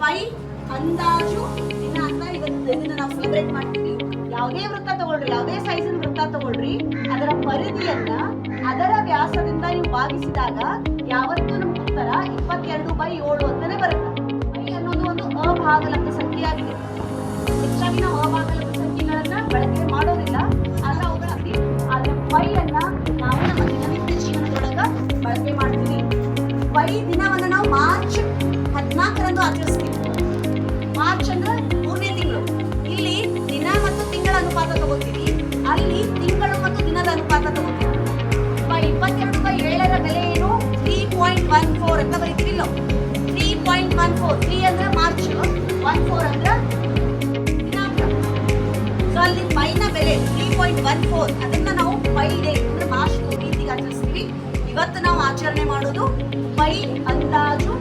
Pi ಅಂದಾಜು ದಿನ ಅಂತ ಇದನ್ನ ನಾವು ಸೆಲೆಬ್ರೇಟ್ ಮಾಡ್ತೀವಿ. ಯಾವುದೇ ವೃತ್ತ ತಗೊಳ್ರಿ, ಯಾವುದೇ ಸೈಜಿನ ವೃತ್ತ ತಗೊಳ್ರಿ, ಅದರ ಪರಿಧಿಯನ್ನ ಅದರ ವ್ಯಾಸದಿಂದ ನೀವು ಭಾಗಿಸಿದಾಗ ಯಾವತ್ತೂ ನಮ್ಮ ಉತ್ತರ 22/7 ಅಂತಾನೆ ಬರುತ್ತೆ. ಪೈ ಅನ್ನೋದು ಒಂದು ಅಭಾಗಲಬ್ಧ ಸಂಖ್ಯೆಯಾಗಿದೆ. ಹೆಚ್ಚಾಗಿ ನಾವು ಅಭಾಗಲಬ್ಧ ಸಂಖ್ಯೆಗಳನ್ನ ಬಳಕೆ ಮಾಡೋದಿಲ್ಲ, ಆದ್ರೆ ಅವುಗಳಲ್ಲಿ ಆದ್ರೆ ಪೈ ಅನ್ನ ನಾವು ನಮ್ಮ ದಿನನಿತ್ಯ ಜೀವನದೊಳಗ ಬಳಕೆ ಮಾಡ್ತೀವಿ. ಪೈ ದಿನವನ್ನ ನಾವು ಮಾರ್ಚ್ 14ರಂದು ಆಚರಿಸ್ತೀವಿ. ಮಾರ್ಚ್ ಅಂದ್ರೆ 3ನೇ ತಿಂಗಳು. ಇಲ್ಲಿ ದಿನ ಮತ್ತು ತಿಂಗಳ ಅನುಪಾತ ತಗೋತೀವಿ, ಅಲ್ಲಿ ತಿಂಗಳು ಮತ್ತು ದಿನದ ಅನುಪಾತ ತಗೋತೀವಿ. 22/7 ಬೆಲೆ ಏನು? 3.14 ಅಂತ ಬರೀತೀವಿ. ಇಲ್ಲ 3.14. 3 ಅಂದ್ರೆ ಮಾರ್ಚ್, 14 ಅಂದ್ರೆ ದಿನಾಂಕ. ಸೊ ಅಲ್ಲಿ ಪೈನ ಬೆಲೆ 3.14. ಅದನ್ನ ನಾವು ಪೈ ಡೇ ಅಂದ್ರೆ ಮಾರ್ಚ್ 3 ಆಚರಿಸ್ತೀವಿ. ಇವತ್ತು ನಾವು ಆಚರಣೆ ಮಾಡೋದು ಪೈ ಅಂದಾಜು